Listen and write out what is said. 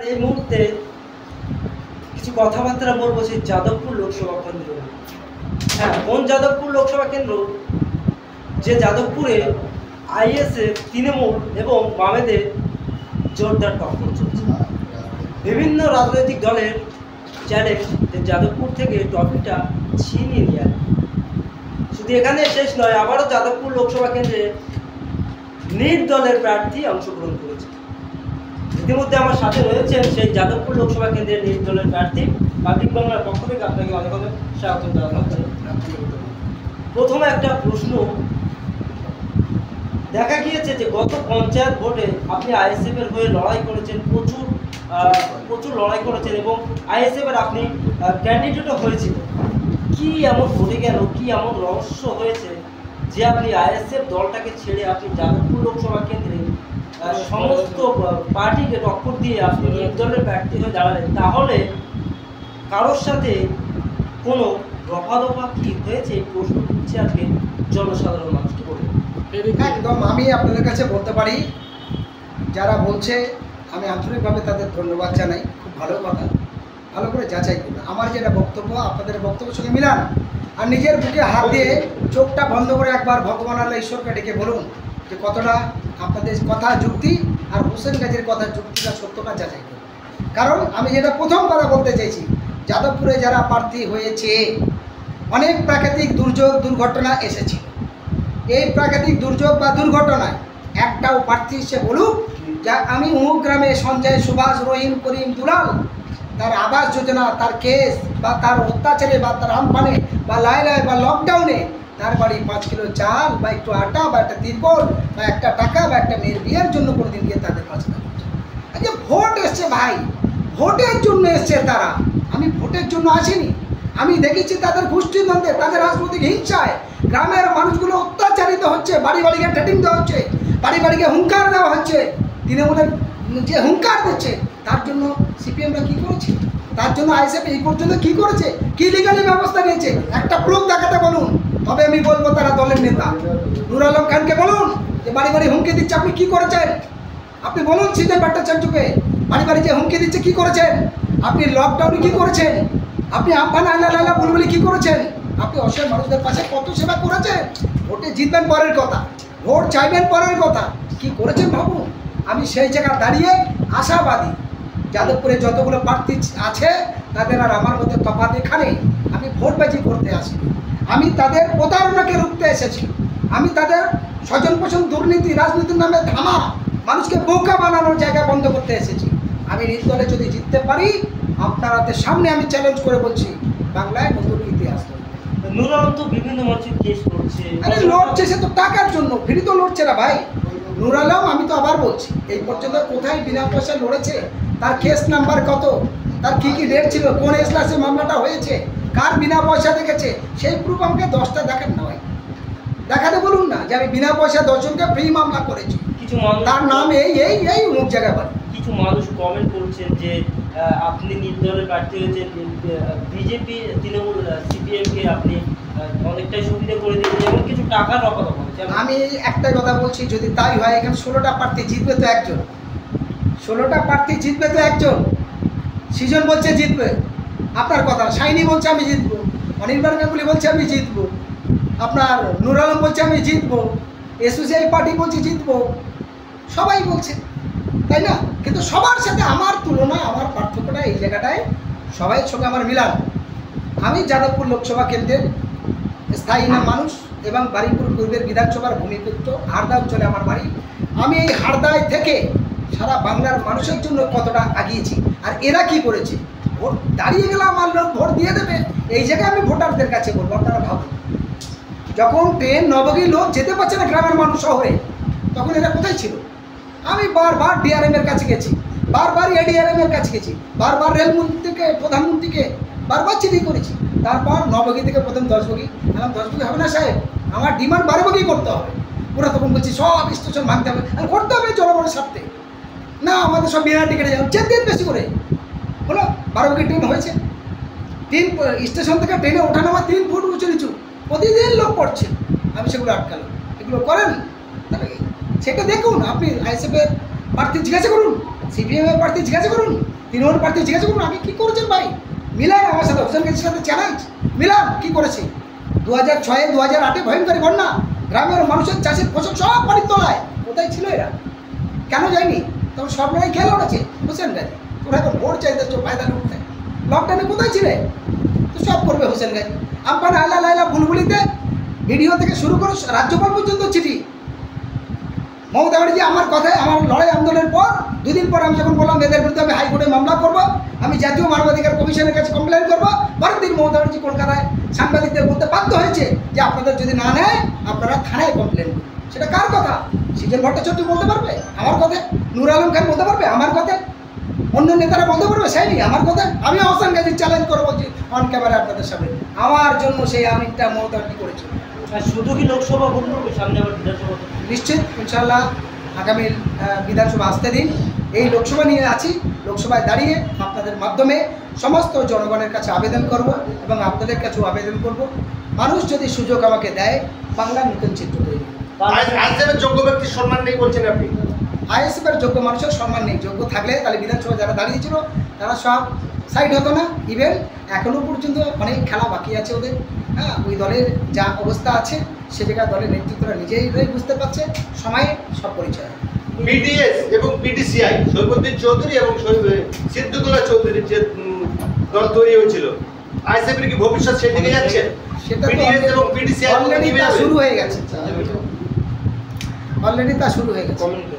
এই মুহূর্তে কিছু কথাবার্তা বলবো সেই যাদবপুর লোকসভা কেন্দ্র। হ্যাঁ, কোন যাদবপুর লোকসভা কেন্দ্র? যে যাদবপুরে আইএসএফ, তৃণমূল এবং বামেদের জোরদার টক্কর চলছে। বিভিন্ন রাজনৈতিক দলের চ্যালেঞ্জ যে যাদবপুর থেকে ট্রফিটা ছিনিয়ে নিয়ে আসে। শুধু এখানে শেষ নয়, আবারও যাদবপুর লোকসভা কেন্দ্রে নির্দলের প্রার্থী অংশগ্রহণ করেছে। ইতিমধ্যে আমার সাথে রয়েছেন সেই যাদবপুর লোকসভা কেন্দ্রের নির্দলের প্রার্থী। পাবলিক বাংলার পক্ষ থেকে আপনাকে অনেক অনেক স্বাগত জানানো হচ্ছে। প্রথমে একটা প্রশ্ন, দেখা গিয়েছে যে গত পঞ্চায়েত ভোটে আপনি আইএসএফ এর হয়ে লড়াই করেছেন, প্রচুর লড়াই করেছেন এবং আইএসএফ এর আপনি ক্যান্ডিডেটও হয়েছিলেন। কি এমন ঘটে গেল, কি এমন রহস্য হয়েছে যে আপনি আইএসএফ দলটাকে ছেড়ে আপনি যাদবপুর লোকসভা কেন্দ্রে সমস্ত পার্টিকে টক্কর দিয়ে আপনি নির্দলের প্রার্থী হয়ে দাঁড়ালেন? তাহলে কারোর সাথে কোনো দফা কি হয়েছে, এই প্রশ্ন করছে আজকে জনসাধারণ মানুষকে বলে। একদম আমি আপনাদের কাছে বলতে পারি, যারা বলছে আমি আন্তরিকভাবে তাদের ধন্যবাদ জানাই। খুব ভালো কথা, ভালো করে যাচাই করুন। আমার যেটা বক্তব্য আপনাদের বক্তব্যের সঙ্গে মিলান, আর নিজের বুকে হাত দিয়ে চোখটা বন্ধ করে একবার ভগবান আল্লাহ ঈশ্বরকে ডেকে বলুন যে কতটা আপনাদের কথা যুক্তি আর হোসেন গাজীর কথা যুক্তিটা সত্যটা যাচাই করুন। কারণ আমি যেটা প্রথম কথা বলতে চাইছি, যাদবপুরে যারা প্রার্থী হয়েছে অনেক প্রাকৃতিক দুর্যোগ দুর্ঘটনা এসেছিল। এই প্রাকৃতিক দুর্যোগ বা দুর্ঘটনায় একটাও প্রার্থী সে বলুক যা আমি অমুক গ্রামে সঞ্জয়, সুভাষ, রহিম, করিম, দুলাল তার আবাস যোজনা, তার কেস বা তার অত্যাচারে বা তার আমফানে বা লাইলায় বা লকডাউনে তার বাড়ি 5 কিলো চাল বা একটু আটা বা একটা তিরপল বা একটা টাকা বা একটা মেয়ের বিয়ের জন্য কোনোদিন গিয়ে তাদের কাছে আজকে ভোট এসছে ভাই, ভোটের জন্য এসছে তারা। আমি ভোটের জন্য আসিনি। আমি দেখেছি তাদের গোষ্ঠীদ্বন্দ্বে, তাদের রাজনৈতিক হিংসায় গ্রামের মানুষগুলো অত্যাচারিত হচ্ছে, বাড়ি বাড়িকে ট্রেটিং দেওয়া হচ্ছে, বাড়ি বাড়িকে হুঙ্কার দেওয়া হচ্ছে। তৃণমূলের যে হুঙ্কার দিচ্ছে তার জন্য সিপিএমরা কী করেছে, তার জন্য আইএসএফ এই পর্যন্ত কী করেছে, কী লিগালি ব্যবস্থা নিয়েছে একটা প্রুফ দেখাতে বলুন, তবে আমি বলবো তারা দলের নেতা। নুর আলম খানকে বলুন যে বাড়ি বাড়ি হুমকি দিচ্ছে, আপনি কী করেছেন? আপনি বলুন সিধে ভট্টাচার্যকে বাড়ি বাড়ি যে হুমকি দিচ্ছে কী করেছেন? আপনি লকডাউনে কী করেছেন? আপনি আমফান আল্লাহ আল্লাহ বুলবুলি কী করেছেন? আপনি অসহায় মানুষদের পাশে কত সেবা করেছেন? ভোটে জিতবেন পরের কথা, ভোট চাইবেন পরের কথা, কী করেছেন ভাবুন। আমি সেই জায়গায় দাঁড়িয়ে আশাবাদী, যাদবপুরে যতগুলো প্রার্থী আছে তাদের আর আমার মধ্যে তফাৎ এখানে। আমি ভোটবাজি করতে আসি, আমি তাদের প্রতারণাকে রুখতে এসেছি, আমি তাদের স্বজন পোষণ দুর্নীতি রাজনীতির নামে ধামা মানুষকে বোকা বানানোর জায়গা বন্ধ করতে এসেছি। আমি নির্দলে যদি জিততে পারি আপনাদের সামনে আমি চ্যালেঞ্জ করে বলছি বাংলায় নতুন ইতিহাস। নুর আলম তো বিভিন্ন মানুষের কেস করছে, আরে লড়ছে সে তো টাকার জন্য, ফ্রি তো লড়ছে না ভাই। নুর আলম আমি তো আবার বলছি এই পর্যন্ত কোথায় বিনা পয়সায় লড়েছে, তার কেস নাম্বার কত, তার কী কী রেট ছিল, কোন এজলাসে মামলাটা হয়েছে, কার বিনা পয়সা দেখেছে, সেই প্রুফ আমাকে 10টা দেখান না ভাই, দেখাতে বলুন না যে আমি বিনা পয়সা 10 জনকে ফ্রি মামলা করেছি, কিছু মানুষ তার নাম এই এই এই অমুক জায়গায় বলে। কিছু মানুষ কমেন্ট করছেন যে আপনি নির্দলের প্রার্থী হয়েছেন, বিজেপি, তৃণমূল, সিপিএমকে আপনি অনেকটাই সুবিধা করে দিয়েছেন এবং কিছু টাকার কথা বলছেন। আমি একটা কথা বলছি, যদি তাই হয় এখানে 16টা প্রার্থী জিতবে তো একজন, 16টা প্রার্থী জিতবে তো একজন। সৃজন বলছে জিতবে, আপনার কথা। শাইনি বলছে আমি জিতবো, অনির্বাণ গাঙ্গুলি বলছে আমি জিতবো, আপনার নুর আলম বলছে আমি জিতবো, এসোসিয়াই পার্টি বলছে জিতবো, সবাই বলছে, তাই না? কিন্তু সবার সাথে আমার তুলনা, আমার পার্থক্যটা এই জায়গাটায়, সবাই সঙ্গে আমার মিলান। আমি যাদবপুর লোকসভা কেন্দ্রের স্থায়ী মানুষ এবং বারুইপুর পূর্বের বিধানসভার ভূমিপুত্র, হারদা অঞ্চলে আমার বাড়ি। আমি এই হারদায় থেকে সারা বাংলার মানুষের জন্য কতটা আগিয়েছি, আর এরা কি করেছে, ভোট দাঁড়িয়ে গেলে আমার লোক ভোট দিয়ে দেবে, এই জায়গায় আমি ভোটারদের কাছে বলবো আপনারা ভাবুন, যখন ট্রেন নবগী লোক যেতে পারছে না গ্রামের মানুষ শহরে, তখন এরা কোথায় ছিল? আমি বারবার ডিআরএমের কাছে গেছি, বারবার এডিআরএমের কাছে গেছি, বারবার রেলমন্ত্রীকে, প্রধানমন্ত্রীকে বারবার চিঠি করেছি। তারপর 9 বগি থেকে প্রথম 10 বগি, এখন 10 বগি হবে না সাহেব, আমার ডিমান্ড 12 বগি করতে হবে। ওরা তখন বলছি সব স্টেশন ভাঙতে হবে, আর করতে হবে জনগণের স্বার্থে, না আমাদের সব বিনা টিকেটে যাবে, 4 দিন বেশি করে হলো। 12 বগি ট্রেন হয়েছে, 3 স্টেশন থেকে ট্রেনে ওঠানামা 3 ফুট উঁচু নিচু, প্রতিদিন লোক পড়ছে, আমি সেগুলো আটকালাম। এগুলো করেন সেটা দেখুন, আপনি আইএসএফের প্রার্থী জিজ্ঞাসা করুন, সিপিএমের প্রার্থী জিজ্ঞাসা করুন, তৃণমূল প্রার্থী জিজ্ঞাসা করুন আগে কী করেছেন ভাই, মিলান আমার সাথে, হোসেন গাজীর সাথে চ্যালেঞ্জ, মিলান কী করেছে। 2006 2008 ভয়ঙ্করী বন্যা, গ্রামের মানুষের চাষের ফসল সব পানির তলায়, কোথায় ছিল এরা, কেন যায়নি? তখন সব লড়াই খেলে উঠেছে হোসেন গাজী। তোরা এখন ভোট চাইতেছ ফায়দা লুটতে, লকডাউনে কোথায় ছিলে? তো সব করবে হোসেন গাজী। আম্পান আল্লাহ লাইলা বুলবুলিতে ভিডিও থেকে শুরু করে রাজ্যপাল পর্যন্ত চিঠি। মমতা ব্যানার্জি আমার কথায়, আমার লড়াই আন্দোলনের পর 2 দিন পর আমি যখন বললাম এদের বিরুদ্ধে আমি হাইকোর্টে মামলা করবো, আমি জাতীয় মানবাধিকার কমিশনের কাছে কমপ্লেন করবো, পরের দিন মমতা ব্যানার্জি কলকাতায় সাংবাদিকদের বলতে বাধ্য হয়েছে যে আপনাদের যদি না নেয় আপনারা থানায় কমপ্লেন করুন। সেটা কার কথা? সৃজন ভট্টাচার্য বলতে পারবে আমার কথা? নূর আলম খান বলতে পারবে আমার কথা? অন্য নেতারা বলতে পারবে সেই নেই আমার কথা? আমি হোসেন গাজী চ্যালেঞ্জ করবো যে অন ক্যামেরা আপনাদের সামনে, আমার জন্য সেই আমিনটা মমতা ব্যানার্জি করেছিল। আর শুধু কি লোকসভা ভোট করবে, সামনে আবার বিধানসভা? নিশ্চিত ইনশাল্লাহ আগামী বিধানসভা আসতে দিন, এই লোকসভা নিয়ে আছি, লোকসভায় দাঁড়িয়ে আপনাদের মাধ্যমে সমস্ত জনগণের কাছে আবেদন করব এবং আপনাদের কাছেও আবেদন করব, মানুষ যদি সুযোগ আমাকে দেয় বাংলার নতুন চিত্র তৈরি। আইএসএফের যোগ্য ব্যক্তির সম্মান নেই বলছেন আপনি? আইএসএফের যোগ্য মানুষের সম্মান নেই, যোগ্য থাকলে তাহলে বিধানসভা যারা দাঁড়িয়েছিল তারা সব সাইড হতো না। ইভেন এখনও পর্যন্ত অনেক খেলা বাকি আছে ওদের, হ্যাঁ, ওই দলের যা অবস্থা আছে সে জায়গায় দলের নেতৃত্বরা নিজেই বুঝতে পারছে, সময়ে সব পরিচয়। পিডিএস এবং পিডিসিআই সৈফুদ্দিন চৌধুরী এবং সিদ্দিকুল্লাহ চৌধুরীর যে দল তৈরি হয়েছিল, আইএসএফের কি ভবিষ্যৎ সেই দিকে যাচ্ছে? সেটা তো পিডিএস এবং পিডিসিআই অলরেডি তা শুরু হয়ে গেছে, অলরেডি তা শুরু হয়ে গেছে। কমেন্ট